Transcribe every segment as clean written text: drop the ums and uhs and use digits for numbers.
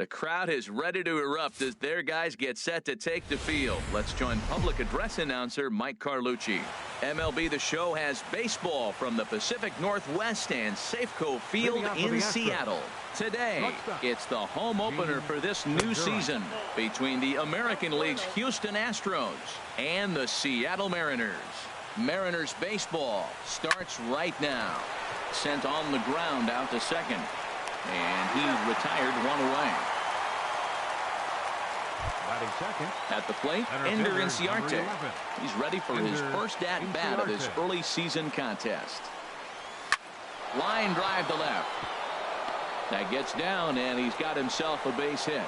The crowd is ready to erupt as their guys get set to take the field. Let's join public address announcer Mike Carlucci. MLB The Show has baseball from the Pacific Northwest and Safeco Field in Seattle. Today, it's the home opener for this new season between the American League's Houston Astros and the Seattle Mariners. Mariners baseball starts right now. Sent on the ground out to second. And he retired one away. Second. At the plate, Ender Inciarte. He's ready for his first at-bat of this early season contest. Line drive to left. That gets down, and he's got himself a base hit.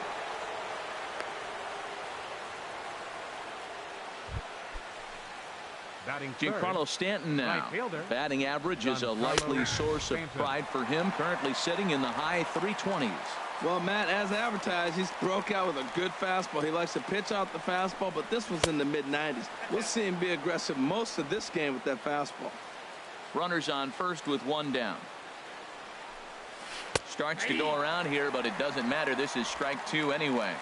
Giancarlo Stanton now. Batting average is a likely source of pride for him, currently sitting in the high 320s. Well, Matt, as advertised, he's broke out with a good fastball. He likes to pitch out the fastball, but this was in the mid-90s. We'll see him be aggressive most of this game with that fastball. Runners on first with one down. Starts to go around here, but it doesn't matter. This is strike two anyway.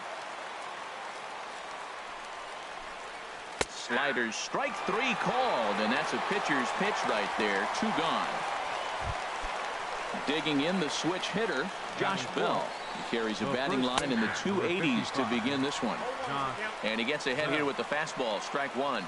Sliders, strike three called, and that's a pitcher's pitch right there. Two gone. Digging in the switch hitter, Josh Bell. He carries a batting line in the 280s to begin this one. And he gets ahead here with the fastball, strike one.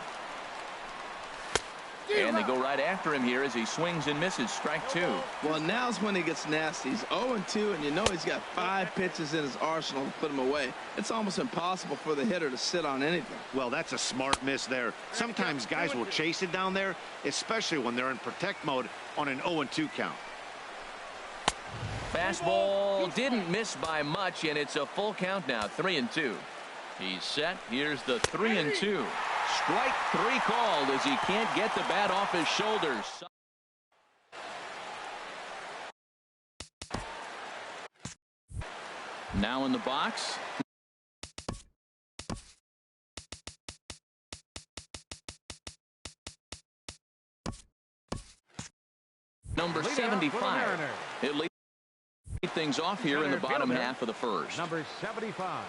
And they go right after him here as he swings and misses, strike two. Well, now's when he gets nasty. He's 0-2, and you know he's got 5 pitches in his arsenal to put him away. It's almost impossible for the hitter to sit on anything. Well, that's a smart miss there. Sometimes guys will chase it down there, especially when they're in protect mode on an 0-2 count. Fastball didn't miss by much, and it's a full count now, 3-2. He's set. Here's the 3-2. Strike three called as he can't get the bat off his shoulders. Now in the box. Number 75. It leads things off here in the bottom half of the first. Number 75.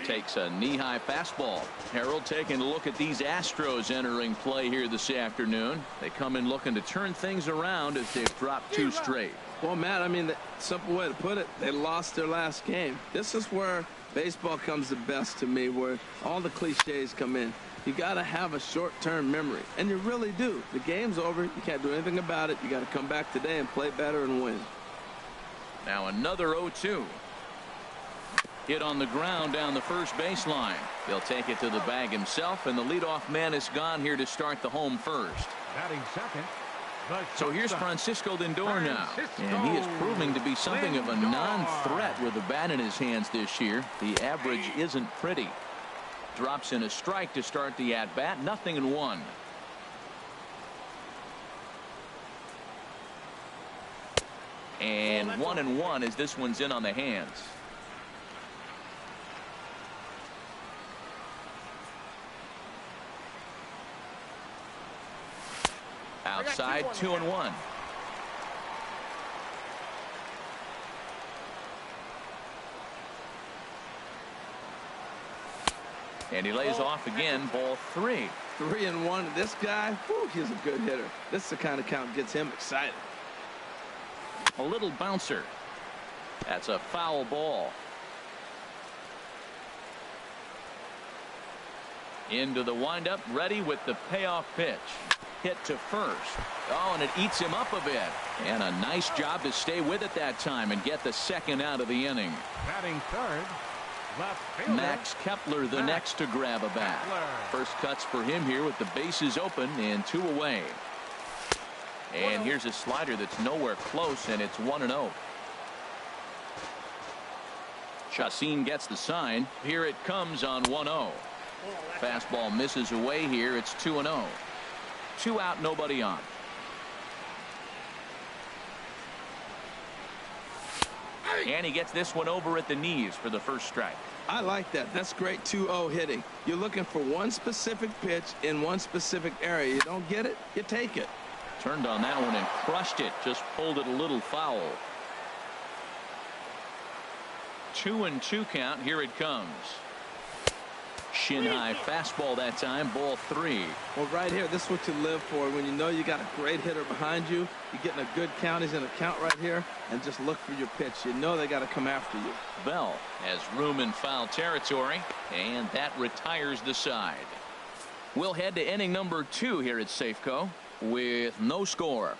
Takes a knee-high fastball. Harold taking a look at these Astros entering play here this afternoon. They come in looking to turn things around as they've dropped 2 straight. Well, Matt, I mean, the simple way to put it, they lost their last game. This is where baseball comes the best to me, where all the cliches come in. You got to have a short-term memory, and you really do. The game's over. You can't do anything about it. You got to come back today and play better and win. Now another 0-2. Hit on the ground down the first baseline. He'll take it to the bag himself, and the leadoff man is gone here to start the home first. Batting second. So here's Francisco Lindor now, and he is proving to be something of a non-threat with the bat in his hands this year. The average isn't pretty. Drops in a strike to start the at-bat, 0-1. And 1-1 as this one's in on the hands. Outside, 2-1. And he lays off again, ball 3. 3-1. This guy, whew, he's a good hitter. This is the kind of count gets him excited. A little bouncer. That's a foul ball. Into the windup, ready with the payoff pitch. Hit to first. Oh, and it eats him up a bit. And a nice job to stay with it that time and get the second out of the inning. Batting third. Max Kepler the next to grab a bat. First cuts for him here with the bases open and 2 away. And here's a slider that's nowhere close, and it's 1-0. Chacin gets the sign. Here it comes on 1-0. Fastball misses away here. It's 2-0. 2 out, nobody on. And he gets this one over at the knees for the first strike. I like that. That's great 2-0 hitting. You're looking for one specific pitch in one specific area. You don't get it, you take it. Turned on that one and crushed it. Just pulled it a little foul. 2-2 count. Here it comes. Shin high fastball that time. Ball 3. Well, right here, this is what you live for. When you know you got a great hitter behind you, you're getting a good count. He's in a count right here, and just look for your pitch. You know they got to come after you. Bell has room in foul territory, and that retires the side. We'll head to inning number 2 here at Safeco with no score.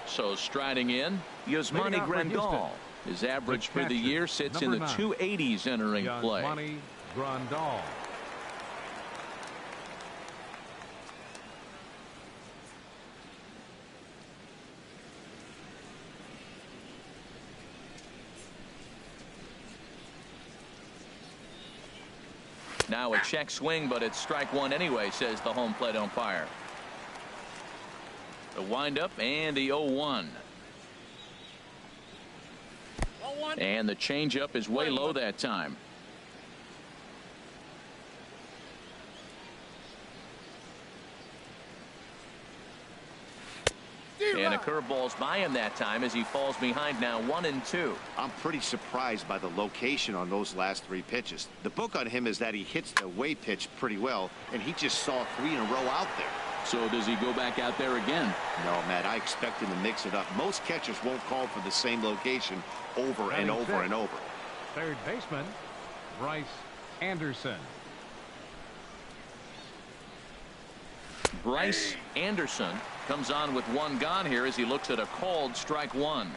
So striding in, Yasmani Grandal. His average for the year sits in the 280s entering play. Yasmani Grandal. Now a check swing, but it's strike 1 anyway, says the home plate umpire. The windup and the 0-1. And the changeup is way low that time. And a curveball's by him that time as he falls behind now 1-2. I'm pretty surprised by the location on those last 3 pitches. The book on him is that he hits the away pitch pretty well, and he just saw 3 in a row out there. So does he go back out there again? No, Matt, I expect him to mix it up. Most catchers won't call for the same location over and over and over. Third baseman, Bryce Anderson. Bryce Anderson comes on with 1 gone here as he looks at a called strike 1.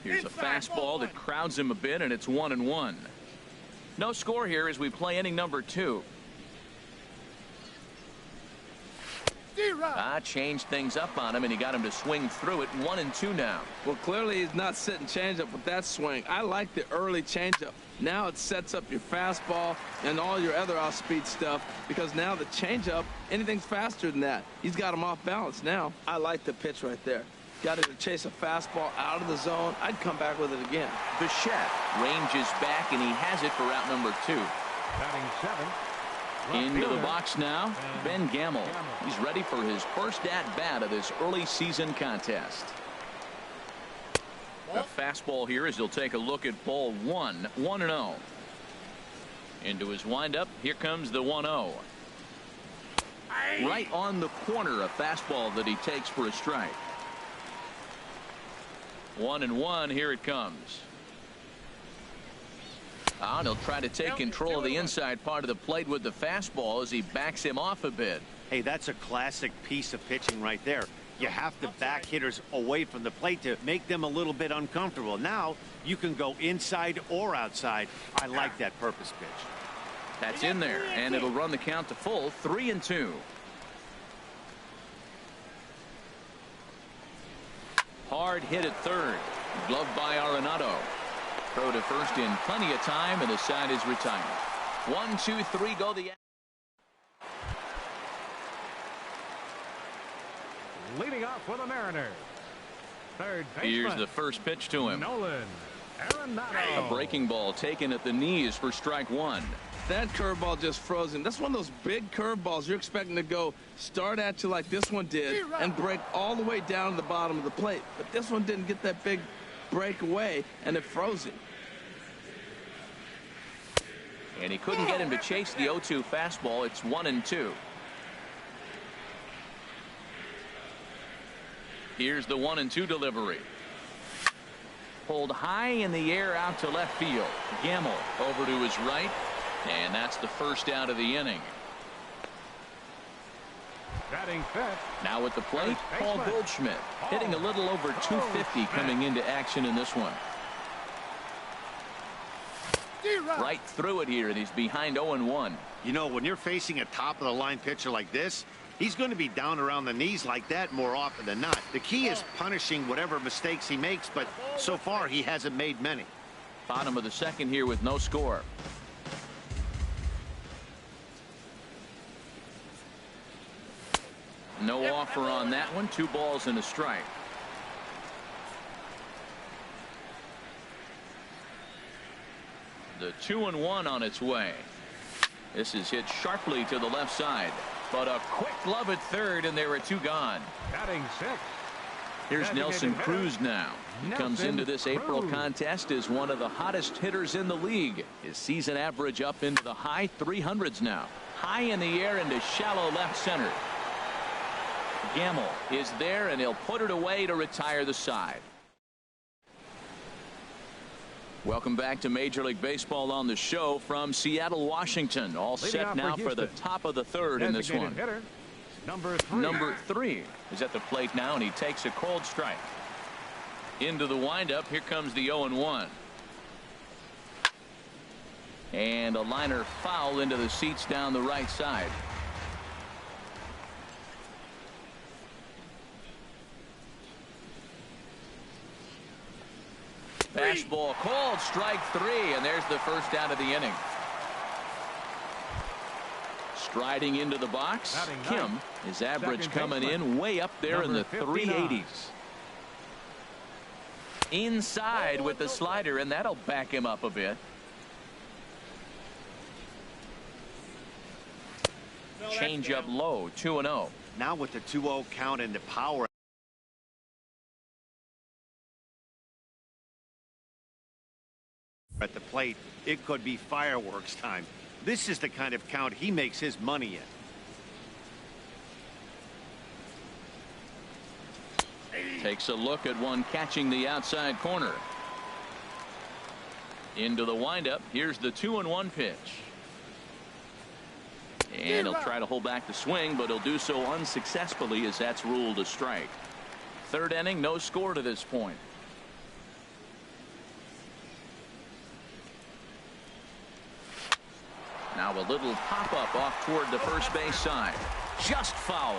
Here's a fastball that crowds him a bit, and it's 1-1. No score here as we play inning number 2. Changed things up on him, and he got him to swing through it. 1-2 now. Well, clearly he's not sitting changeup with that swing. I like the early changeup. Now it sets up your fastball and all your other off-speed stuff, because now the changeup, anything's faster than that. He's got him off balance now. I like the pitch right there. Got to chase a fastball out of the zone. I'd come back with it again. Bichette ranges back, and he has it for route number 2. Batting 7th. Into the box now, Ben Gamble. He's ready for his first at-bat of this early season contest. A fastball here as he'll take a look at ball 1, 1-0. Into his windup, here comes the 1-0. Right on the corner, a fastball that he takes for a strike. 1-1, here it comes. And he'll try to take control of the inside part of the plate with the fastball as he backs him off a bit. Hey, that's a classic piece of pitching right there. You have to back hitters away from the plate to make them a little bit uncomfortable. Now you can go inside or outside. I like that purpose pitch. That's in there, and it'll run the count to full. 3-2. Hard hit at third. Gloved by Arenado. Throw to first in plenty of time, and the side is retired. 1, 2, 3 go the. Leading off for the Mariners. Third baseman. Here's the first pitch to him. Nolan Arenado. A breaking ball taken at the knees for strike 1. That curveball just froze him. That's one of those big curveballs you're expecting to go start at you like this one did and break all the way down to the bottom of the plate. But this one didn't get that big break away, and it froze him. And he couldn't get him to chase the 0-2 fastball. It's 1-2. Here's the 1-2 delivery. Pulled high in the air out to left field. Gamble over to his right, and that's the first out of the inning. Batting fifth. Now at the plate, Paul Goldschmidt, hitting a little over 250 coming into action in this one. Right through it here, and he's behind 0-1. You know, when you're facing a top-of-the-line pitcher like this, he's going to be down around the knees like that more often than not. The key is punishing whatever mistakes he makes, but so far he hasn't made many. Bottom of the second here with no score. No offer on that one. 2 balls and a strike. The 2-1 on its way. This is hit sharply to the left side. But a quick glove at third, and there are two gone. Batting sixth. Here's Nelson Designated Cruz hitter, now. He comes Nelson into this April Cruz. contest as one of the hottest hitters in the league. His season average up into the high 300s now. High in the air into shallow left center. Gamble is there, and he'll put it away to retire the side. Welcome back to Major League Baseball on the show from Seattle, Washington. All Leading set off now for for the Houston. top of the third in this Designated one. hitter, number 3. Number 3 is at the plate now, and he takes a cold strike. Into the windup. Here comes the 0-1. And a liner foul into the seats down the right side. Fastball called, strike 3, and there's the first out of the inning. Striding into the box, Batting Kim. ninth. His average Second coming baseman, in way up there in number the 59. 380s. Inside with the slider, and that'll back him up a bit. Change up low, 2-0. Now with the 2-0 count and the power at the plate, it could be fireworks time. This is the kind of count he makes his money in. Takes a look at one catching the outside corner. Into the windup. Here's the 2-1 pitch. And he'll try to hold back the swing, but he'll do so unsuccessfully as that's ruled a strike. Third inning, no score to this point. Now a little pop-up off toward the first base side. Just foul.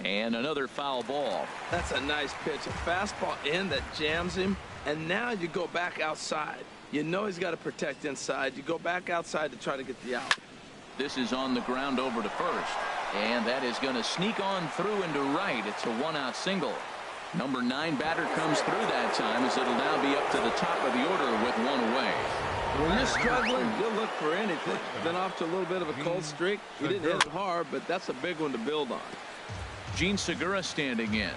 And another foul ball. That's a nice pitch. A fastball in that jams him. And now you go back outside. You know he's got to protect inside. You go back outside to try to get the out. This is on the ground over to first. And that is going to sneak on through into right. It's a one-out single. Number 9 batter comes through that time as it'll now be up to the top of the order with one away. When you're struggling, you'll look for anything. Been off to a little bit of a cold streak. He didn't hit it hard, but that's a big one to build on. Gene Segura standing in.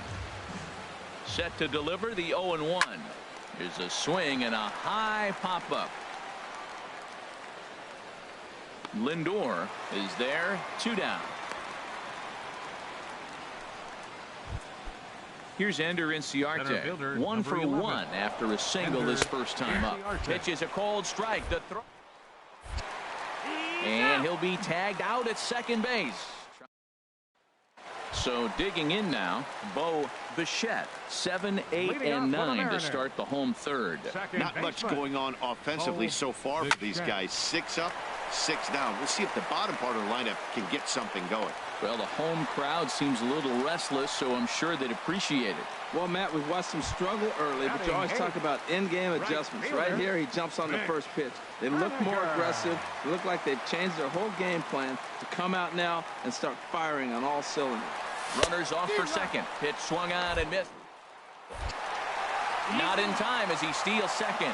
Set to deliver the 0-1. Here's a swing and a high pop-up. Lindor is there, 2 down. Here's Ender Center Inciarte, fielder, 1 for number 11. 1 after a single Ender his first time up. Inciarte. Pitch is a cold strike. The throw. And he'll be tagged out at second base. So digging in now, Bo Bichette, 7, 8, Leading and off for the 9 to Mariners. start the home third. Second Not much baseman. going on offensively Oh, so far big for these check. guys. 6 up, 6 down. We'll see if the bottom part of the lineup can get something going. Well, the home crowd seems a little restless, so I'm sure they'd appreciate it. Well, Matt, we've watched him struggle early, but you always talk about in-game adjustments. Right here, he jumps on the first pitch. They look more aggressive. They look like they've changed their whole game plan to come out now and start firing on all cylinders. Runners off for second. Pitch swung on and missed. Not in time as he steals second.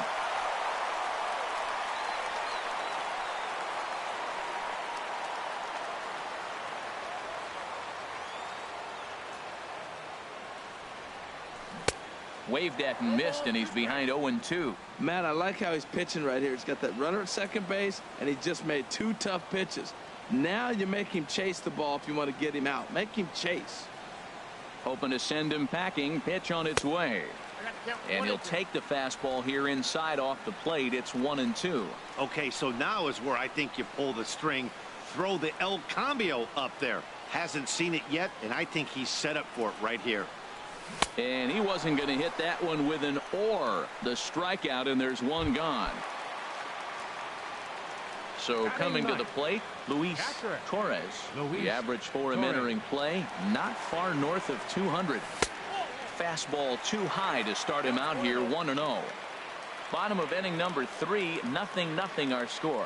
Waved at and missed, and he's behind 0-2. Matt, I like how he's pitching right here. He's got that runner at second base, and he just made 2 tough pitches. Now you make him chase the ball if you want to get him out. Make him chase. Hoping to send him packing. Pitch on its way. And he'll take the fastball here inside off the plate. It's 1-2. Okay, so now is where I think you pull the string. Throw the El Cambio up there. Hasn't seen it yet, and I think he's set up for it right here. And he wasn't going to hit that one with an or. The strikeout, and there's one gone. So coming to the plate, Luis Catcher. Torres. Luis The average for him Torres. entering play, not far north of 200. Fastball too high to start him out here, 1-0. Bottom of inning number 3, 0-0 our score.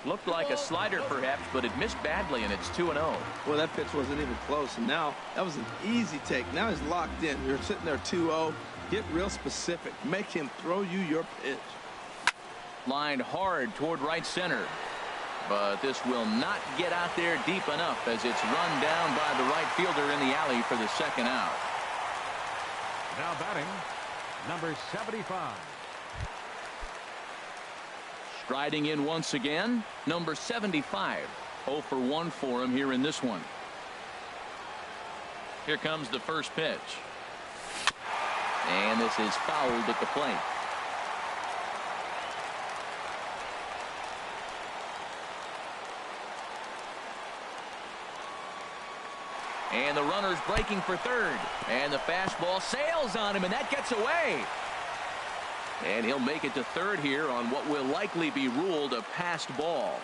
Looked like a slider perhaps, but it missed badly, and it's 2-0. Well, that pitch wasn't even close, and now that was an easy take. Now he's locked in. You're sitting there 2-0. Get real specific. Make him throw you your pitch. Lined hard toward right center. But this will not get out there deep enough as it's run down by the right fielder in the alley for the second out. Now batting, number 75. Striding in once again, number 75. 0 for 1 for him here in this one. Here comes the first pitch. And this is fouled at the plate. And the runner's breaking for third. And the fastball sails on him, and that gets away. And he'll make it to third here on what will likely be ruled a passed ball.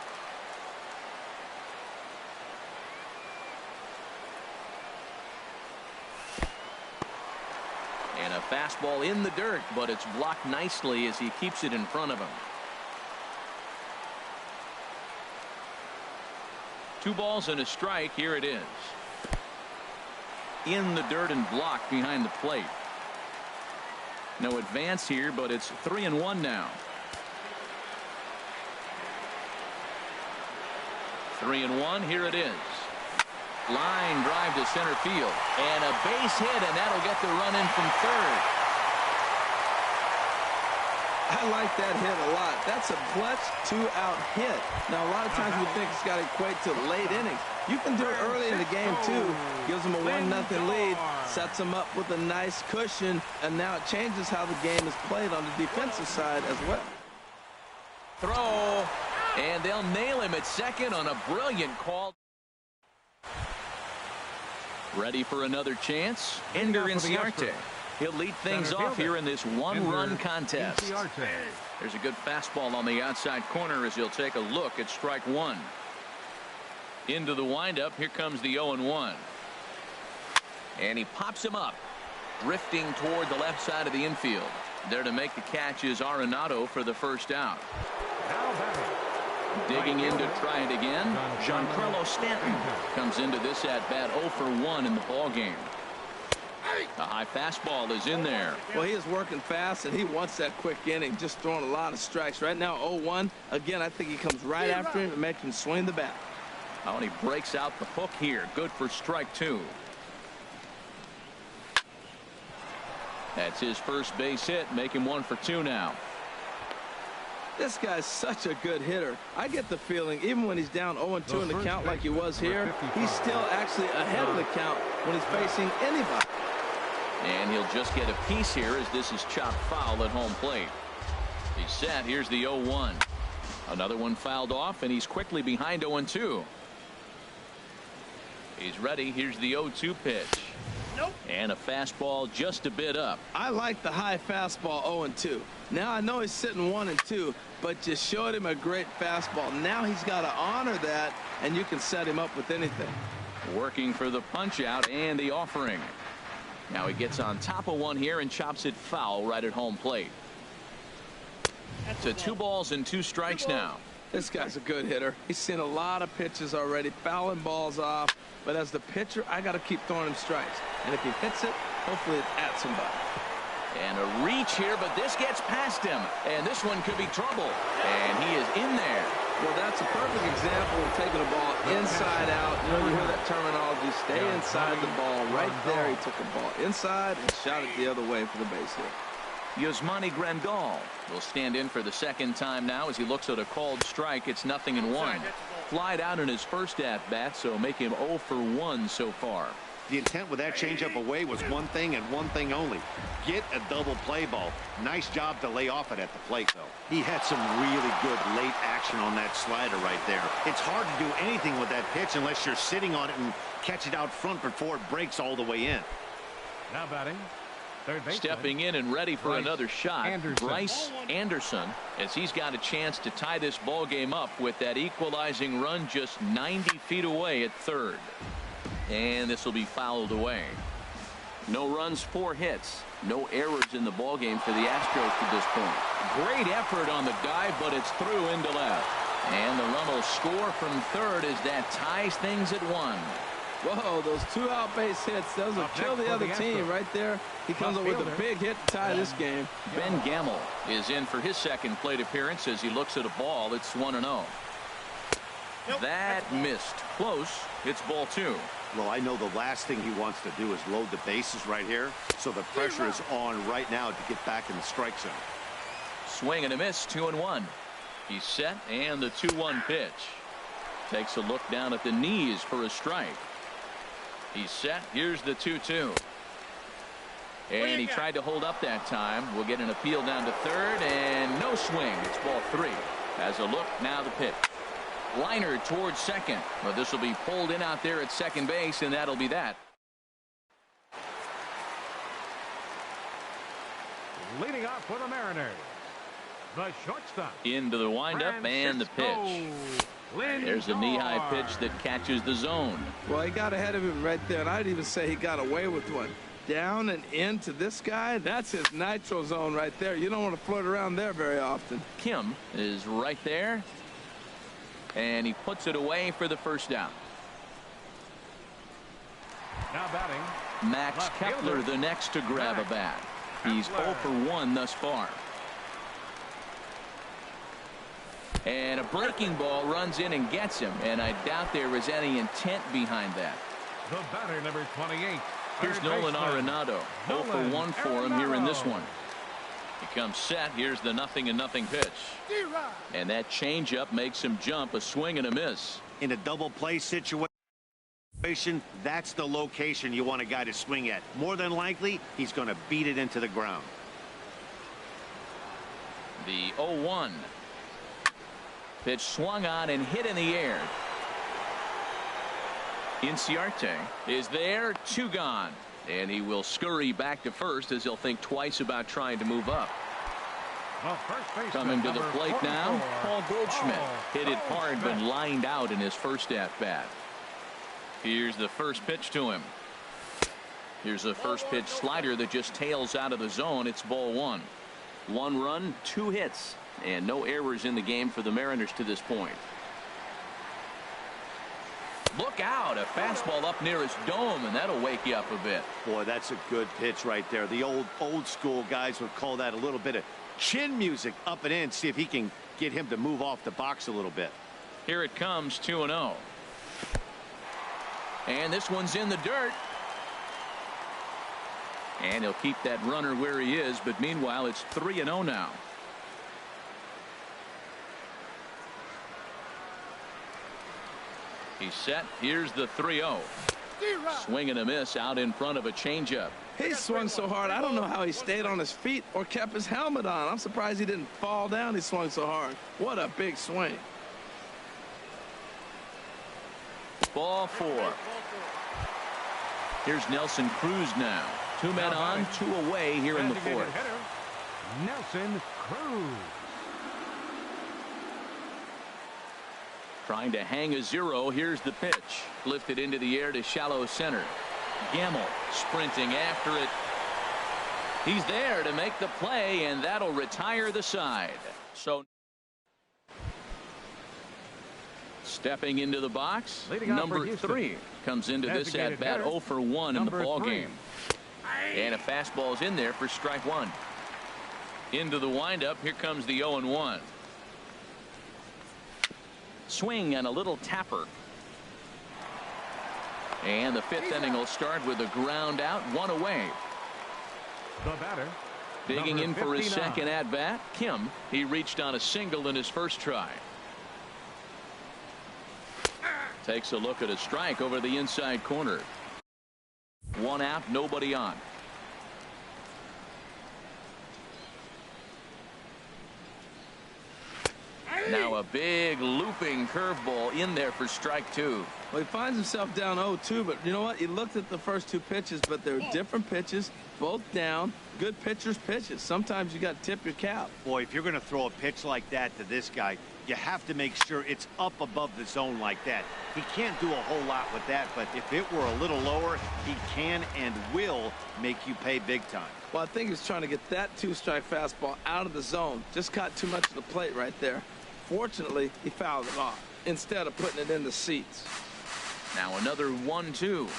And a fastball in the dirt, but it's blocked nicely as he keeps it in front of him. 2 balls and a strike. Here it is. In the dirt and blocked behind the plate. No advance here, but it's 3-1 now. 3-1. Here it is. Line drive to center field, and a base hit, and that'll get the run in from third. I like that hit a lot. That's a clutch 2-out hit. Now, a lot of times we think it's got to equate to late innings. You can do it early in the game, too. Gives them a 1-0 lead, sets them up with a nice cushion, and now it changes how the game is played on the defensive side as well. Throw, and they'll nail him at second on a brilliant call. Ready for another chance? Ender Inciarte. He'll lead things off here in this one-run contest. There's a good fastball on the outside corner as he'll take a look at strike one. Into the windup. Here comes the 0-1. And he pops him up, drifting toward the left side of the infield. There to make the catch is Arenado for the first out. Digging in to try it again, Giancarlo Stanton comes into this at-bat 0 for 1 in the ballgame. A high fastball is in there. Well, he is working fast, and he wants that quick inning, just throwing a lot of strikes. Right now, 0-1. Again, I think he comes right after him and makes him swing the bat. Oh, and he breaks out the hook here. Good for strike 2. That's his first base hit, make him 1 for 2 now. This guy's such a good hitter. I get the feeling, even when he's down 0-2 in the count like he was here, he's still actually ahead of the count when he's facing anybody. And he'll just get a piece here as this is chopped foul at home plate. He's set. Here's the 0-1. Another one fouled off, and he's quickly behind 0-2. He's ready. Here's the 0-2 pitch. Nope. And a fastball just a bit up. I like the high fastball 0-2. Now I know he's sitting 1-2, but just showed him a great fastball. Now he's got to honor that, and you can set him up with anything. Working for the punch out and the offering. Now he gets on top of one here and chops it foul right at home plate. To 2 balls and 2 strikes now. This guy's a good hitter. He's seen a lot of pitches already, fouling balls off. But as the pitcher, I got to keep throwing him strikes. And if he hits it, hopefully it's at somebody. And a reach here, but this gets past him. And this one could be trouble. And he is in there. Well, that's a perfect example of taking a ball inside out. You know, you hear that terminology, stay inside the ball. Right there, he took a ball inside and shot it the other way for the base hit. Yasmani Grandal will stand in for the second time now as he looks at a called strike. It's 0-1. Flied out in his first at-bat, so make him 0 for 1 so far. The intent with that changeup away was one thing and one thing only. Get a double play ball. Nice job to lay off it at the plate, though. He had some really good late action on that slider right there. It's hard to do anything with that pitch unless you're sitting on it and catch it out front before it breaks all the way in. Now batting, third baseman. Stepping in and ready for another shot, Bryce Anderson, as he's got a chance to tie this ball game up with that equalizing run just 90 feet away at third. And this will be fouled away. No runs, 4 hits. No errors in the ball game for the Astros to this point. Great effort on the dive, but it's through into left. And the run will score from third as that ties things at 1. Whoa, those 2 out base hits, those will kill the other team right there. He comes up with a big hit to tie this game. Ben Gamel is in for his second plate appearance as he looks at a ball. It's 1-0. That missed. Close. It's ball 2. Well, I know the last thing he wants to do is load the bases right here, so the pressure is on right now to get back in the strike zone. Swing and a miss, 2-1. He's set, and the 2-1 pitch. Takes a look down at the knees for a strike. He's set. Here's the 2-2. And he tried to hold up that time. We'll get an appeal down to third, and no swing. It's ball 3. Has a look, now the pitch. Liner towards second. But this will be pulled in out there at second base, and that'll be that. Leading off for the Mariners, the shortstop. Into the windup and the pitch. There's a knee-high pitch that catches the zone. Well, he got ahead of him right there, and I'd even say he got away with one. Down and into this guy, that's his nitro zone right there. You don't want to float around there very often. Kim is right there, and he puts it away for the first down. Now batting, Max Kepler, the next to grab a bat. He's 0 for 1 thus far. And a breaking ball runs in and gets him, and I doubt there was any intent behind that. the batter, number 28. Here's Nolan Arenado. 0 for 1 for him here in this one. He comes set. Here's the 0-0 pitch. And that changeup makes him jump. A swing and a miss. In a double play situation, that's the location you want a guy to swing at. More than likely, he's going to beat it into the ground. The 0-1. Pitch swung on and hit in the air. Inciarte is there, 2 gone. And he will scurry back to first as he'll think twice about trying to move up. Coming to the plate now, Paul Goldschmidt. Hit it hard but lined out in his first at-bat. Here's the first pitch to him. Here's a first pitch slider that just tails out of the zone. It's ball 1. 1 run, 2 hits, and no errors in the game for the Mariners to this point. Look out, a fastball up near his dome, and that'll wake you up a bit. Boy, that's a good pitch right there. The old school guys would call that a little bit of chin music up and in. See if he can get him to move off the box a little bit. Here it comes, 2-0. And this one's in the dirt. And he'll keep that runner where he is, but meanwhile it's 3-0 now. He's set. Here's the 3-0. Swing and a miss out in front of a changeup. He swung so hard, I don't know how he stayed on his feet or kept his helmet on. I'm surprised he didn't fall down. He swung so hard. What a big swing. Ball 4. Here's Nelson Cruz now. 2 men on, 2 away here in the 4th. Nelson Cruz. Trying to hang a 0. Here's the pitch. Lifted into the air to shallow center. Gamel sprinting after it. He's there to make the play, and that'll retire the side. So stepping into the box, number 3 comes into this at bat 0 for 1 in the ball game. And a fastball's in there for strike 1. Into the windup. Here comes the 0-1. Swing and a little tapper. And the 5th inning will start with a ground out, 1 away. The batter, digging in for his second at bat, Kim. He reached on a single in his first try. Takes a look at a strike over the inside corner. 1 out, nobody on. Now a big looping curveball in there for strike 2. Well, he finds himself down 0-2, but you know what? He looked at the first 2 pitches, but they're different pitches, both down. Good pitchers' pitches. Sometimes you got to tip your cap. Boy, if you're going to throw a pitch like that to this guy, you have to make sure it's up above the zone like that. He can't do a whole lot with that, but if it were a little lower, he can and will make you pay big time. Well, I think he's trying to get that 2-strike fastball out of the zone. Just caught too much of the plate right there. Unfortunately, he fouled it off instead of putting it in the seats. Now another 1-2.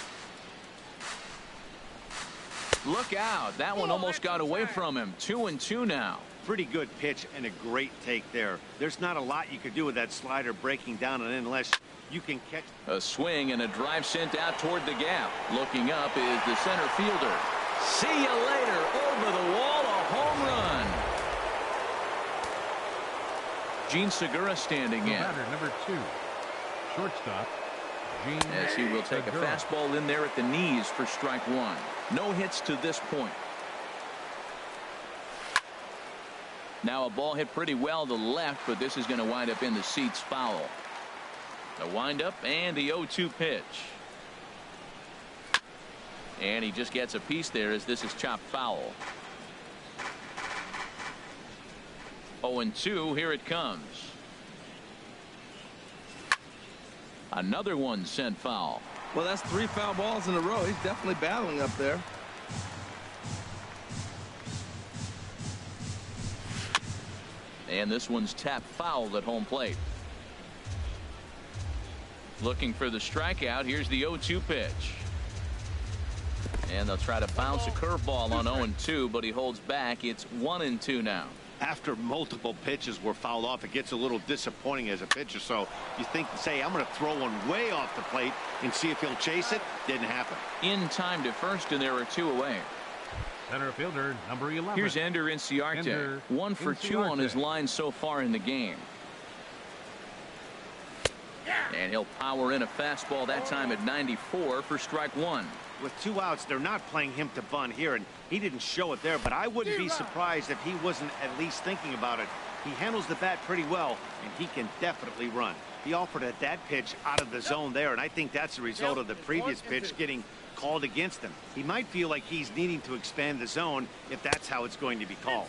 Look out. That one almost got away from him. 2-2 now. Pretty good pitch and a great take there. There's not a lot you could do with that slider breaking down and in unless you can catch. A swing and a drive sent out toward the gap. Looking up is the center fielder. See you later. Over the wall, a home run. Gene Segura standing in. Batter number 2, shortstop, Gene As he will take Segura. a fastball in there at the knees for strike one. No hits to this point. Now a ball hit pretty well to left, but this is going to wind up in the seats foul. The windup and the 0-2 pitch. And he just gets a piece there as this is chopped foul. 0-2, here it comes. Another one sent foul. Well, that's 3 foul balls in a row. He's definitely battling up there. And this one's tapped foul at home plate. Looking for the strikeout. Here's the 0-2 pitch. And they'll try to bounce a curveball on 0-2, but he holds back. It's 1-2 now. After multiple pitches were fouled off, it gets a little disappointing as a pitcher. So you think, say, I'm going to throw one way off the plate and see if he'll chase it. Didn't happen. In time to first, and there are 2 away. Center fielder number 11. Here's Ender Inciarte. Ender 1 for 2 on his line so far in the game. And he'll power in a fastball that time at 94 for strike one. With 2 outs, they're not playing him to bunt here, and he didn't show it there, but I wouldn't be surprised if he wasn't at least thinking about it. He handles the bat pretty well, and he can definitely run. He offered at that pitch out of the zone there, and I think that's the result of the previous pitch getting called against him. He might feel like he's needing to expand the zone if that's how it's going to be called.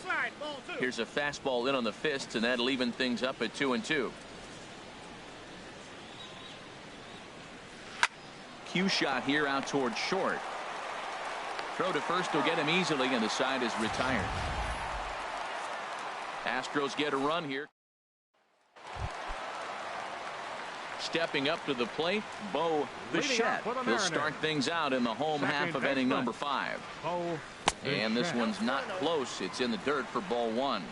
Here's a fastball in on the fists, and that'll even things up at 2-2. Cue shot here out towards short. Throw to first will get him easily, and the side is retired. Astros get a run here. Stepping up to the plate, Bo Bichette. He'll start things out in the home half of inning number 5. And this one's not close. It's in the dirt for ball 1.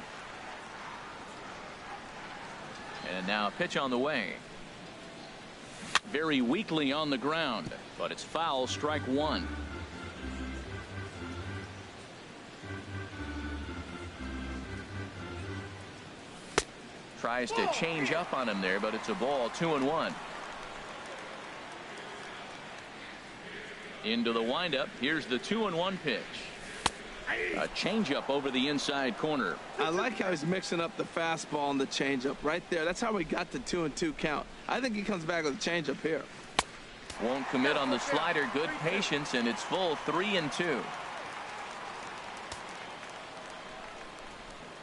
And now a pitch on the way. Very weakly on the ground, but it's foul, strike 1. Tries to change up on him there, but it's a ball. 2-1. Into the windup. Here's the 2-1 pitch. A changeup over the inside corner. I like how he's mixing up the fastball and the changeup right there. That's how we got the 2-2 count. I think he comes back with a changeup here. Won't commit on the slider. Good patience, and it's full. 3-2.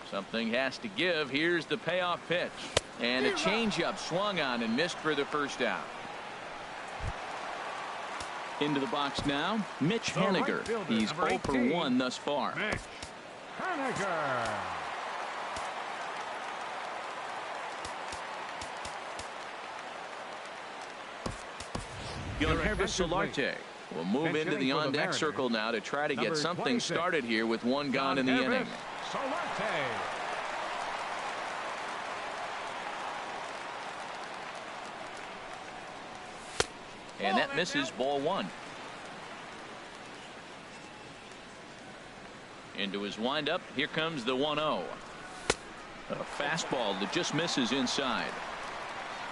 Something has to give. Here's the payoff pitch. And a changeup swung on and missed for the first out. Into the box now, Mitch Haniger. He's 0 for 1 thus far. Mitch Haniger. Gilhervis Solarte will move into the on-deck circle now to try to get something started here with 1 gone in the inning. Solarte. And that misses, ball 1. Into his windup. Here comes the 1-0. A fastball that just misses inside.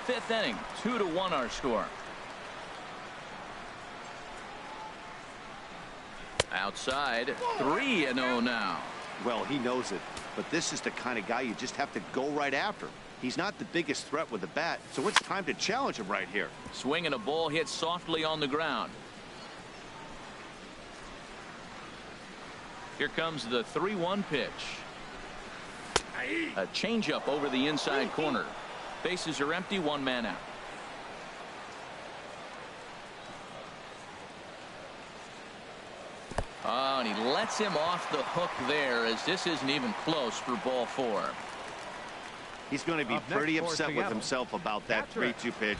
5th inning, 2-1 our score. Outside, 3-0 now. Well, he knows it, but this is the kind of guy you just have to go right after. He's not the biggest threat with the bat, so it's time to challenge him right here. Swing and a ball hit softly on the ground. Here comes the 3-1 pitch. A changeup over the inside corner. Bases are empty, 1 man out. Oh, and he lets him off the hook there as this isn't even close for ball 4. He's going to be Up pretty next for upset with Seattle. himself about that Catcher, 3-2 pitch.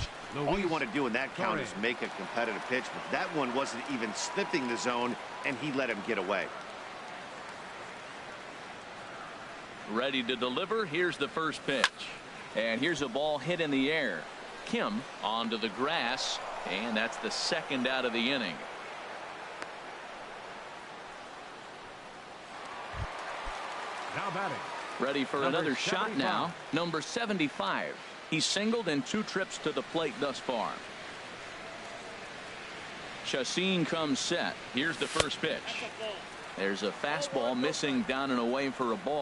All you want to do in that count is make a competitive pitch, but that one wasn't even sniffing the zone, and he let him get away. Ready to deliver. Here's the first pitch. And here's a ball hit in the air. Kim onto the grass, and that's the second out of the inning. Now batting. Ready for Number another shot 75. now. Number 75. He's singled in 2 trips to the plate thus far. Chacin comes set. Here's the first pitch. There's a fastball missing down and away for a ball.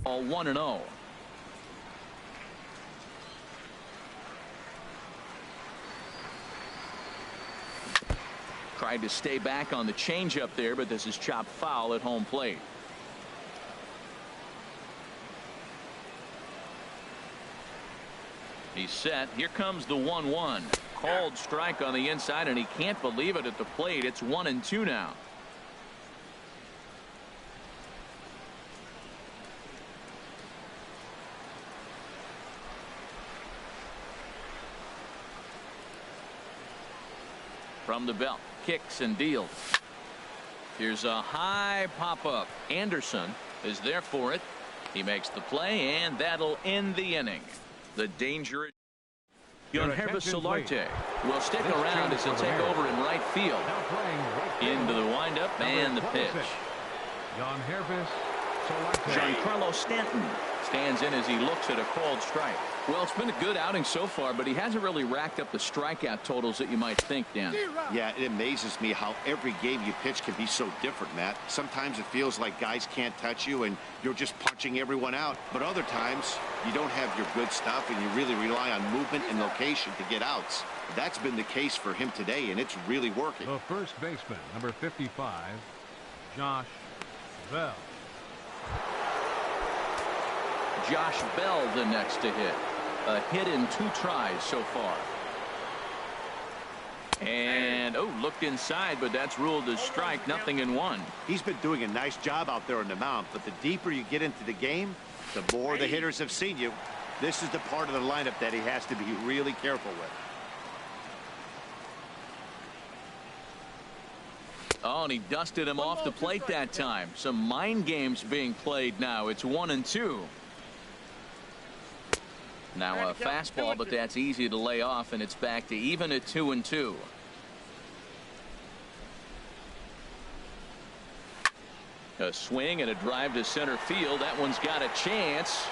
All 1-0. Tried to stay back on the changeup there, but this is chopped foul at home plate. He's set. Here comes the 1-1. Called strike on the inside, and he can't believe it at the plate. It's 1-2 now. From the belt, kicks and deals. Here's a high pop-up. Anderson is there for it. He makes the play, and that'll end the inning. The danger. Yonhervis Solarte will stick around as he'll take over in right field. Now playing right field. Into the windup and the pitch. Yonhervis Solarte. Giancarlo Stanton stands in as he looks at a called strike. Well, it's been a good outing so far, but he hasn't really racked up the strikeout totals that you might think, Dan. Yeah, it amazes me how every game you pitch can be so different, Matt. Sometimes it feels like guys can't touch you and you're just punching everyone out. But other times you don't have your good stuff and you really rely on movement and location to get outs. That's been the case for him today, and it's really working. The first baseman, number 55, Josh Bell. Josh Bell the next to hit. A hit in 2 tries so far. And looked inside, but that's ruled as strike. Nothing in 1. He's been doing a nice job out there on the mound, but the deeper you get into the game, the more the hitters have seen you. This is the part of the lineup that he has to be really careful with. Oh, and he dusted him off the plate that time. Some mind games being played now. It's 1-2. Now a fastball, but that's easy to lay off, and it's back to even at 2-2. A swing and a drive to center field. That one's got a chance.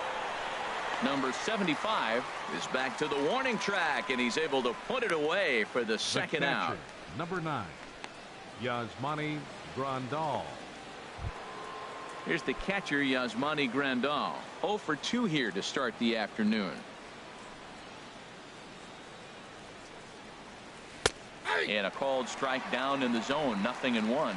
Number 75 is back to the warning track, and he's able to put it away for the second out. Number 9, Yasmani Grandal. Here's the catcher, Yasmani Grandal. 0 for 2 here to start the afternoon. And a called strike down in the zone. Nothing in 1.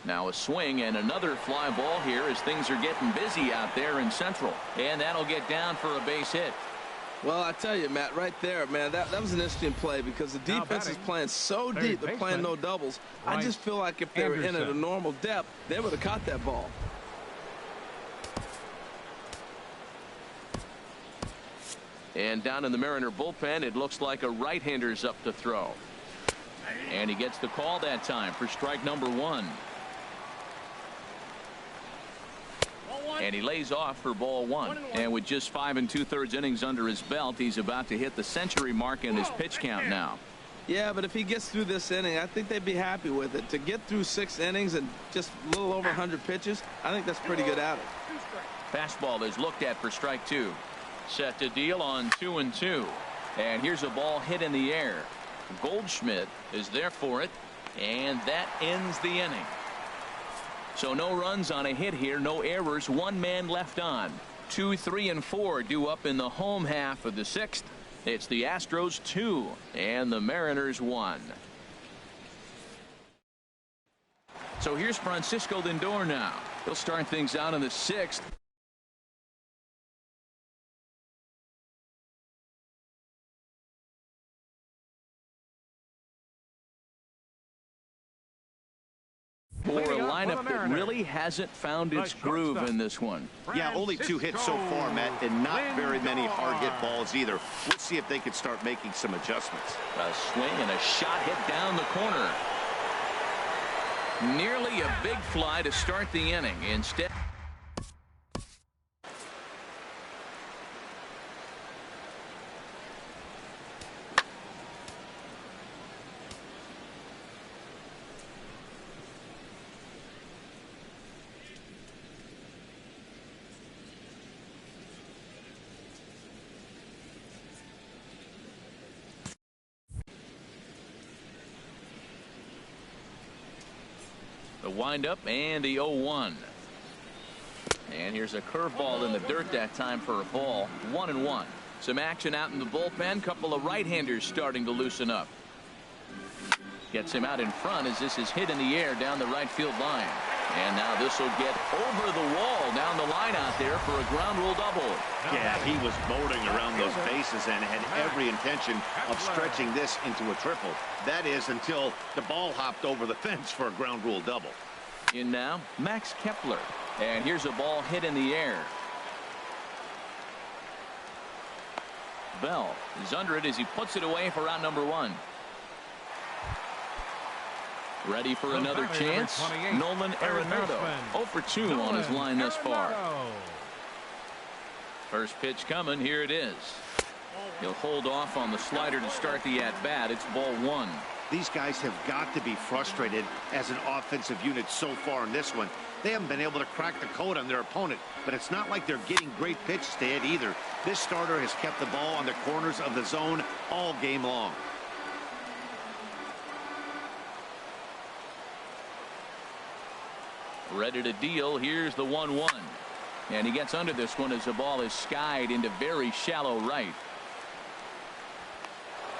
Now a swing and another fly ball here as things are getting busy out there in Central. And that'll get down for a base hit. Well, I tell you, Matt, right there, man, that was an interesting play because the defense is playing so deep. They're playing no doubles. I just feel like if they were in at a normal depth, they would have caught that ball. And down in the Mariner bullpen, it looks like a right-hander's up to throw. And he gets the call that time for strike number 1. And he lays off for ball 1. And with just 5 2/3 innings under his belt, he's about to hit the century mark in his pitch count now. Yeah, but if he gets through this inning, I think they'd be happy with it. To get through 6 innings and just a little over 100 pitches, I think that's pretty good outing. Fastball is looked at for strike 2. Set to deal on 2-2. And here's a ball hit in the air. Goldschmidt is there for it, and that ends the inning. So no runs on a hit here, no errors, 1 man left on. 2, 3, and 4 due up in the home half of the 6th. It's the Astros 2 and the Mariners 1. So here's Francisco Lindor now. He'll start things out in the 6th. For a lineup that really hasn't found its groove in this one. Yeah, only 2 hits so far, Matt, and not very many hard hit balls either. We'll see if they can start making some adjustments. A swing and a shot hit down the corner. Nearly a big fly to start the inning. Instead, the windup and the 0-1. And here's a curveball in the dirt that time for a ball. 1-1. Some action out in the bullpen. Couple of right-handers starting to loosen up. Gets him out in front as this is hit in the air down the right field line. And now this will get over the wall down the line out there for a ground rule double. Yeah, he was boating around those bases and had every intention of stretching this into a triple. That is until the ball hopped over the fence for a ground rule double. In now, Max Kepler. And here's a ball hit in the air. Bell is under it as he puts it away for out number 1. Ready for another chance. Nolan Arenado 0 for 2 on his line thus far. First pitch coming. Here it is. He'll hold off on the slider to start the at-bat. It's ball 1. These guys have got to be frustrated as an offensive unit so far in this one. They haven't been able to crack the code on their opponent, but it's not like they're getting great pitches to hit either. This starter has kept the ball on the corners of the zone all game long. Ready to deal. Here's the 1-1. And he gets under this one as the ball is skied into very shallow right.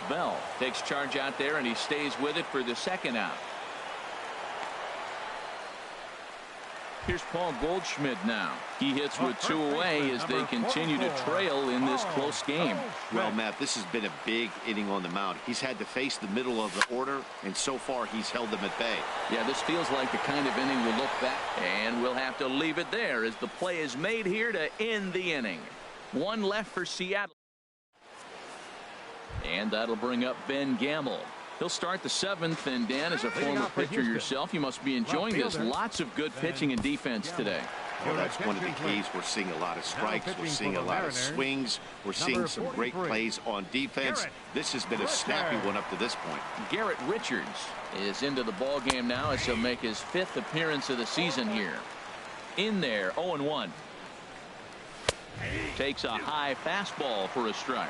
Bell takes charge out there and he stays with it for the second out. Here's Paul Goldschmidt now. He hits with 2 away as they continue to trail in this close game. Well, Matt, this has been a big inning on the mound. He's had to face the middle of the order, and so far he's held them at bay. Yeah, this feels like the kind of inning we'll look back, and we'll have to leave it there as the play is made here to end the inning. 1 left for Seattle. And that'll bring up Ben Gamble. He'll start the 7th, and Dan, as a former pitcher yourself, you must be enjoying this. Lots of good pitching and defense today. Well, that's one of the keys. We're seeing a lot of strikes. We're seeing a lot of swings. We're seeing some great plays on defense. This has been a snappy one up to this point. Garrett Richards is into the ball game now as he'll make his 5th appearance of the season here. In there, 0-1. Takes a high fastball for a strike.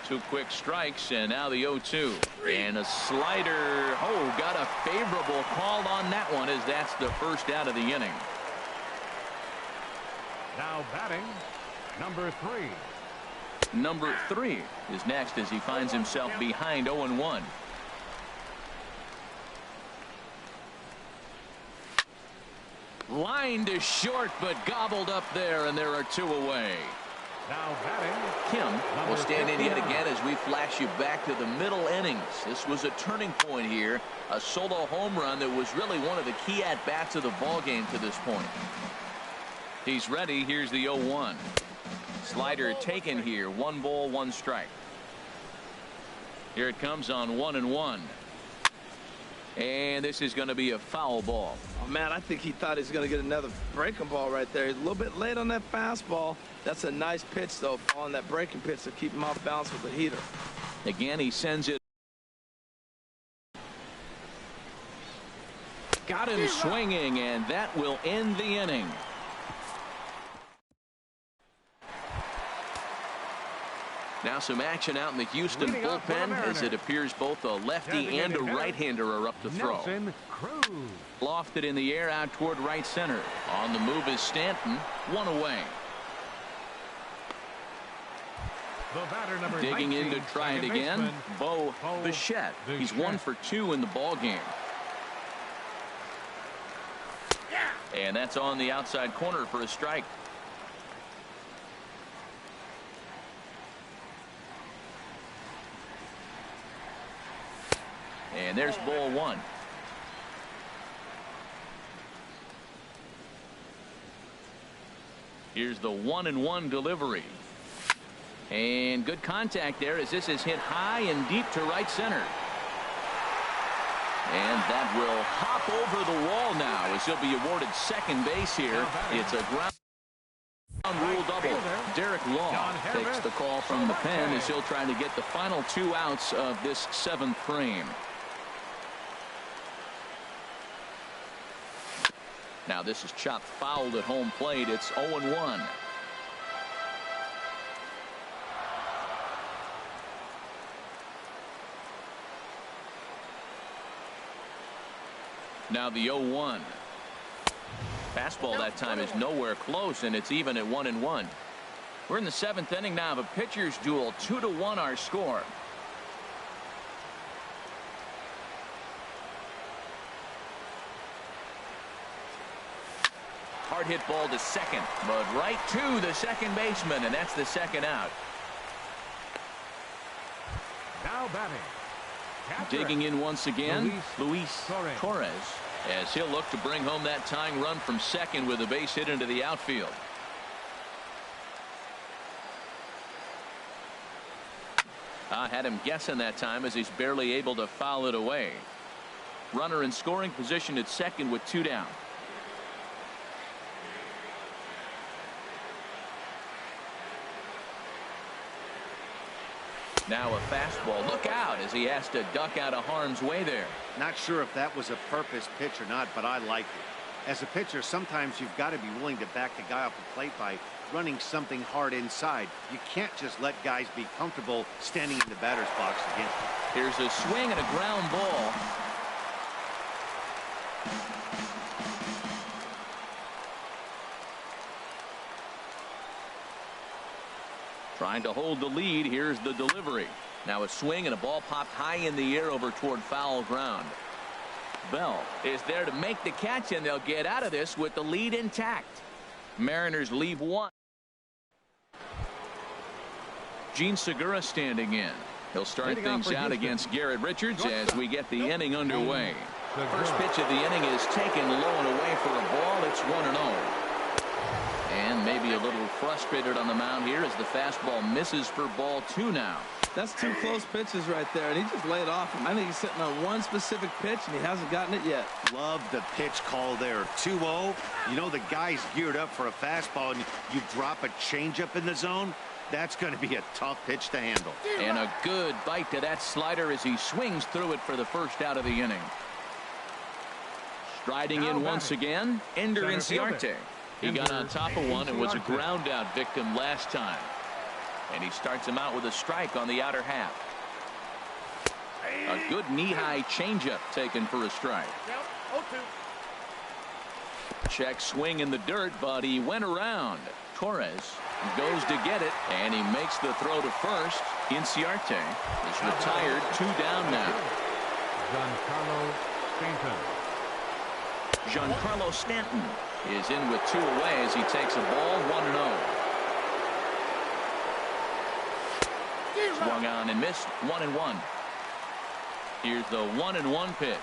2 quick strikes, and now the 0-2. And a slider. Oh, got a favorable call on that one as that's the first out of the inning. Now batting, number 3. Number 3 is next as he finds himself behind 0-1. Line to short, but gobbled up there, and there are 2 away. Now batting, Kim will stand in yet again as we flash you back to the middle innings. This was a turning point here. A solo home run that was really one of the key at-bats of the ball game to this point. He's ready. Here's the 0-1. Slider taken here. 1 ball, 1 strike. Here it comes on 1-1. And this is going to be a foul ball. Oh, man, I think he thought he was going to get another breaking ball right there. He's a little bit late on that fastball. That's a nice pitch, though, on that breaking pitch to keep him off balance with the heater. Again, he sends it. Got him swinging, and that will end the inning. Now some action out in the Houston bullpen as it appears both a lefty and a right-hander are up to throw. Lofted in the air out toward right center. On the move is Stanton. 1 away. Digging in to try it again. Bo Bichette. He's 1 for 2 in the ball game. And that's on the outside corner for a strike. And there's ball one. Here's the 1-1 delivery. And good contact there as this is hit high and deep to right center. And that will hop over the wall now as he'll be awarded second base here. It's a ground rule double. Derek Law takes the call from the pen as he'll try to get the final 2 outs of this 7th frame. Now this is chopped fouled at home plate. It's 0-1. Now the 0-1. Fastball that time is nowhere close, and it's even at 1-1. We're in the 7th inning now of a pitcher's duel. 2-1 our score. Hard hit ball to second, but right to the second baseman, and that's the second out. Now batting. Digging in once again, Luis Torres, as he'll look to bring home that tying run from second with a base hit into the outfield. I had him guessing that time as he's barely able to foul it away. Runner in scoring position at second with 2 down. Now a fastball. Look out as he has to duck out of harm's way there. Not sure if that was a purpose pitch or not, but I like it. As a pitcher, sometimes you've got to be willing to back the guy off the plate by running something hard inside. You can't just let guys be comfortable standing in the batter's box against you. Here's a swing and a ground ball. Trying to hold the lead. Here's the delivery. Now a swing and a ball popped high in the air over toward foul ground. Bell is there to make the catch, and they'll get out of this with the lead intact. Mariners leave 1. Gene Segura standing in. He'll start things out against Garrett Richards as we get the inning underway. First pitch of the inning is taken low and away for a ball. It's 1-0. And maybe a little frustrated on the mound here as the fastball misses for ball 2 now. That's 2 close pitches right there, and he just laid off him. I think he's sitting on one specific pitch, and he hasn't gotten it yet. Love the pitch call there. 2-0. You know the guy's geared up for a fastball, and you drop a changeup in the zone. That's going to be a tough pitch to handle. And a good bite to that slider as he swings through it for the first out of the inning. Striding in once again, Ender Inciarte. He got on top of one and was a ground out victim last time. And he starts him out with a strike on the outer half. A good knee-high changeup taken for a strike. Check swing in the dirt, but he went around. Torres goes to get it, and he makes the throw to first. Inciarte is retired. 2 down now. Giancarlo Stanton is in with 2 away as he takes a ball. 1-0. Swung on and missed. 1-1. Here's the 1-1 pitch.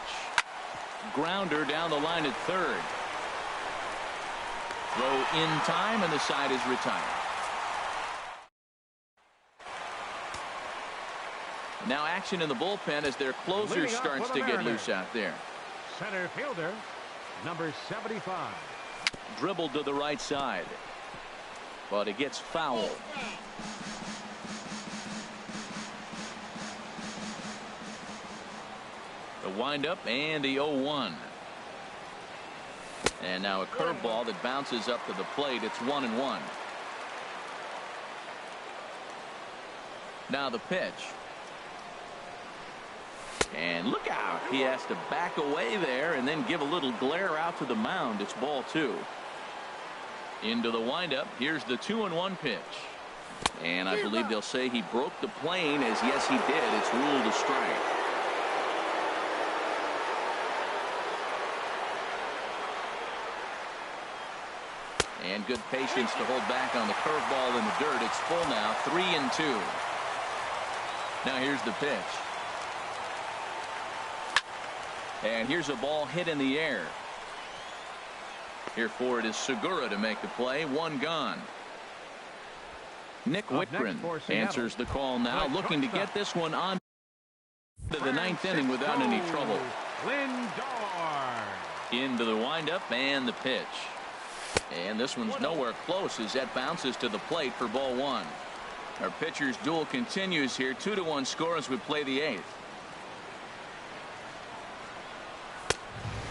Grounder down the line at third. Throw in time, and the side is retired. Now action in the bullpen as their closer starts to get loose out there. Center fielder, number 75. Dribbled to the right side, but it gets fouled. The windup and the 0-1. And now a curveball that bounces up to the plate. It's 1-1. Now the pitch. And look out. He has to back away there and then give a little glare out to the mound. It's ball 2. Into the windup. Here's the 2-1 pitch. And I believe they'll say he broke the plane, as yes he did. It's ruled a strike. And good patience to hold back on the curveball in the dirt. It's full now, 3-2. Now here's the pitch. And here's a ball hit in the air. Here for it is Segura to make the play. One gone. Nick Whitgren answers the call now, looking to get this one on to the ninth inning without any trouble. Lindor. Into the windup and the pitch. And this one's nowhere close as that bounces to the plate for ball one. Our pitcher's duel continues here. 2-1 score as we play the eighth.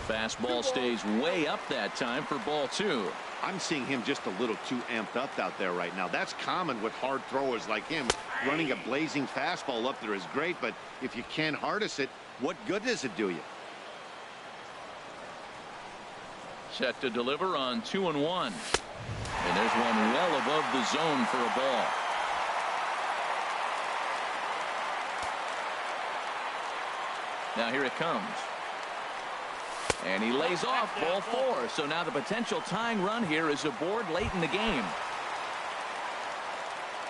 Fastball stays way up that time for ball two. I'm seeing him just a little too amped up out there right now. That's common with hard throwers like him. Running a blazing fastball up there is great, but if you can't harness it, what good does it do you? Set to deliver on 2-1. And there's one well above the zone for a ball. Now here it comes. And he lays off ball four. So now the potential tying run here is aboard late in the game.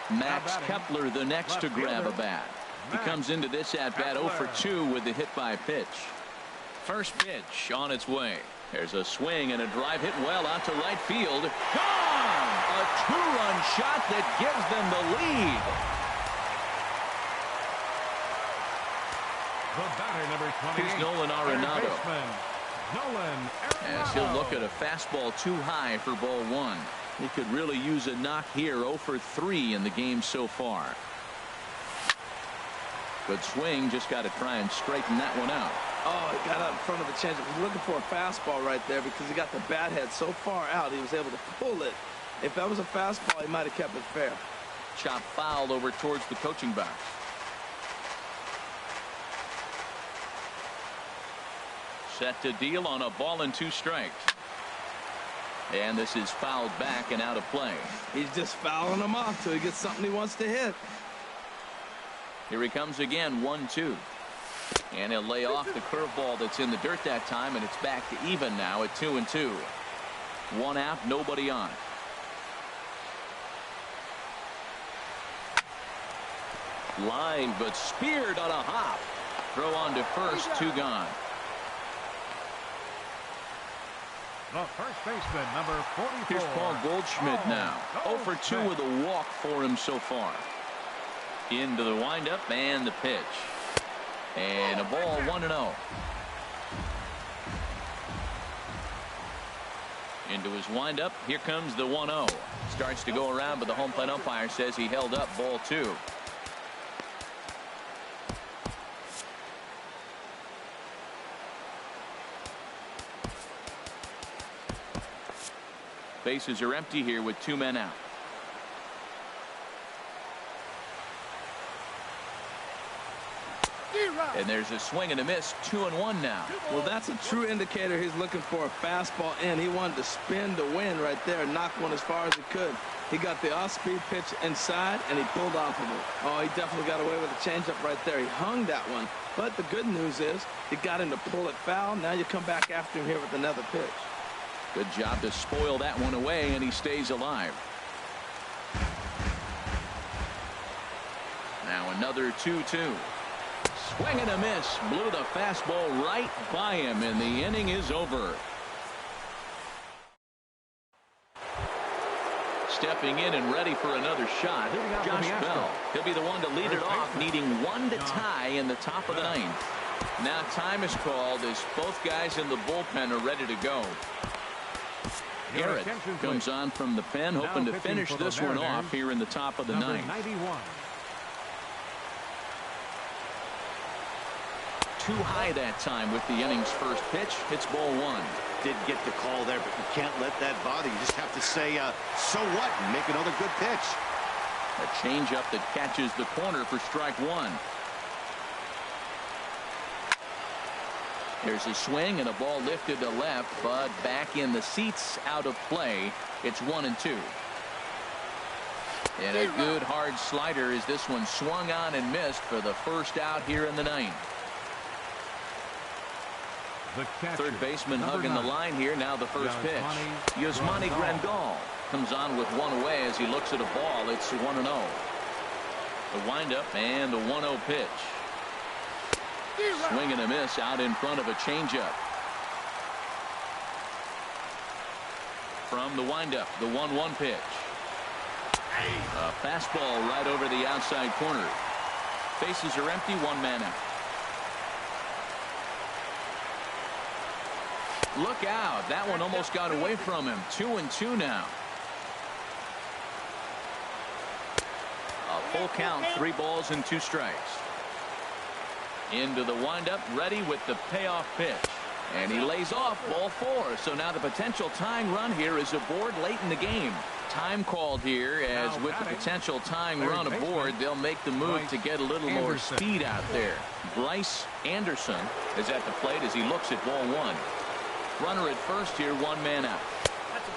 Max Kepler the next to grab a bat. He comes into this at bat 0 for 2 with the hit by pitch. First pitch on its way. There's a swing and a drive hit well out to right field. Gone! A two-run shot that gives them the lead. The batter, number 28. Here's Nolan Arenado. As he'll look at a fastball too high for ball one. He could really use a knock here. 0 for 3 in the game so far. Good swing. Just got to try and straighten that one out. Oh, he got out in front of the changeup. He's looking for a fastball right there because he got the bat head so far out he was able to pull it. If that was a fastball, he might have kept it fair. Chop fouled over towards the coaching box. Set to deal on a ball and 2 strikes. And this is fouled back and out of play. He's just fouling him off till he gets something he wants to hit. Here he comes again, 1-2. And he'll lay off the curveball that's in the dirt that time, and it's back to even now at 2-2. 1 out, nobody on. Line, but speared on a hop. Throw on to first, 2 gone. The first baseman, number 44. Here's Paul Goldschmidt now. 0 for 2 with a walk for him so far. Into the windup and the pitch. And a ball 1-0. Into his windup. Here comes the 1-0. Starts to go around, but the home plate umpire says he held up ball 2. Bases are empty here with 2 men out. And there's a swing and a miss. 2-1 now. Well, that's a true indicator he's looking for a fastball in. He wanted to spin to win right there and knock one as far as he could. He got the off-speed pitch inside, and he pulled off of it. Oh, he definitely got away with a changeup right there. He hung that one. But the good news is he got him to pull it foul. Now you come back after him here with another pitch. Good job to spoil that one away, and he stays alive. Now another 2-2. Swing and a miss. Blew the fastball right by him, and the inning is over. Stepping in and ready for another shot, Josh Bell. He'll be the one to lead it off, needing 1 to tie in the top of the 9th. Now time is called as both guys in the bullpen are ready to go. Garrett comes on from the pen, hoping to finish this one off here in the top of the 9th. 91. Too high that time with the inning's first pitch. It's ball 1. Did get the call there, but you can't let that bother you. Just have to say, so what, and make another good pitch. A changeup that catches the corner for strike 1. There's a swing and a ball lifted to left, but back in the seats, out of play. It's 1-2. And a good hard slider as this one swung on and missed for the first out here in the 9th. The catcher, third baseman hugging the line here. Now the first pitch. Yasmani Grandal Comes on with one away as he looks at a ball. It's 1-0. The windup and the 1-0 pitch. Swing and a miss out in front of a changeup. From the windup, the 1-1 pitch. A fastball right over the outside corner. Bases are empty, one man out. Look out. That one almost got away from him. 2-2 now. A full count, 3 balls and 2 strikes. Into the windup, ready with the payoff pitch. And he lays off, ball 4. So now the potential tying run here is aboard late in the game. Time called here, as with the potential tying run aboard, they'll make the move to get a little more speed out there. Bryce Anderson is at the plate as he looks at ball 1. Runner at first here, 1 man out.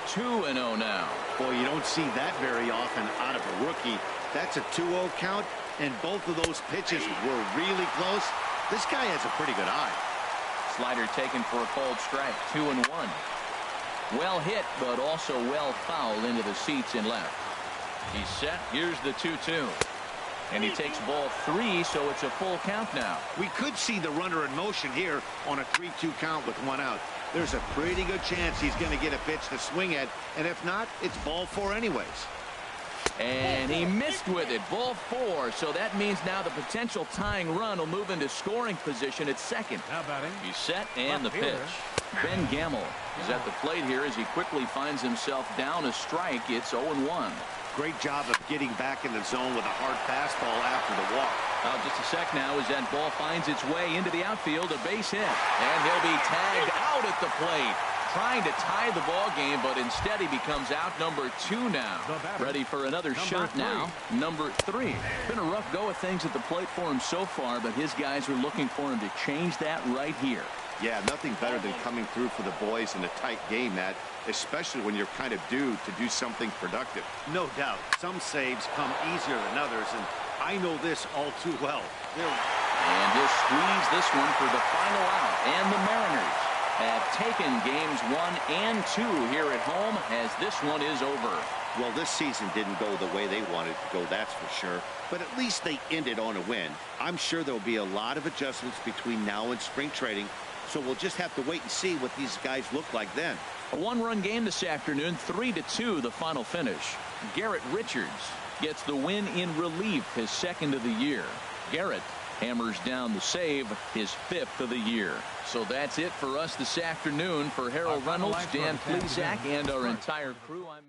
2-0 now. Boy, you don't see that very often out of a rookie. That's a 2-0 count, and both of those pitches were really close. This guy has a pretty good eye. Slider taken for a cold strike. 2-1. Well hit, but also well fouled into the seats in left. He's set. Here's the 2-2. And he takes ball 3, so it's a full count now. We could see the runner in motion here on a 3-2 count with 1 out. There's a pretty good chance he's going to get a pitch to swing at, and if not, it's ball 4 anyways. And he missed with it. Ball 4, so that means now the potential tying run will move into scoring position at second. Now batting. He's set, and the pitch. Ben Gamble is at the plate here as he quickly finds himself down a strike. It's 0-1. Great job of getting back in the zone with a hard fastball after the walk. Just a sec now as that ball finds its way into the outfield, a base hit. And he'll be tagged out at the plate. Trying to tie the ball game, but instead he becomes out number 2 now. Ready for another shot now. Number 3. Been a rough go of things at the plate for him so far, but his guys are looking for him to change that right here. Yeah, nothing better than coming through for the boys in a tight game, Matt, especially when you're kind of due to do something productive. No doubt. Some saves come easier than others, and I know this all too well. And he'll squeeze this one for the final out. And the Mariners have taken games 1 and 2 here at home, as this one is over. Well, this season didn't go the way they wanted to go, that's for sure. But at least they ended on a win. I'm sure there'll be a lot of adjustments between now and spring training, so we'll just have to wait and see what these guys look like then. A 1-run game this afternoon, 3-2 the final finish. Garrett Richards gets the win in relief, his 2nd of the year. Garrett hammers down the save, his 5th of the year. So that's it for us this afternoon. For Harold Reynolds, Dan Plesac, and our entire crew, I'm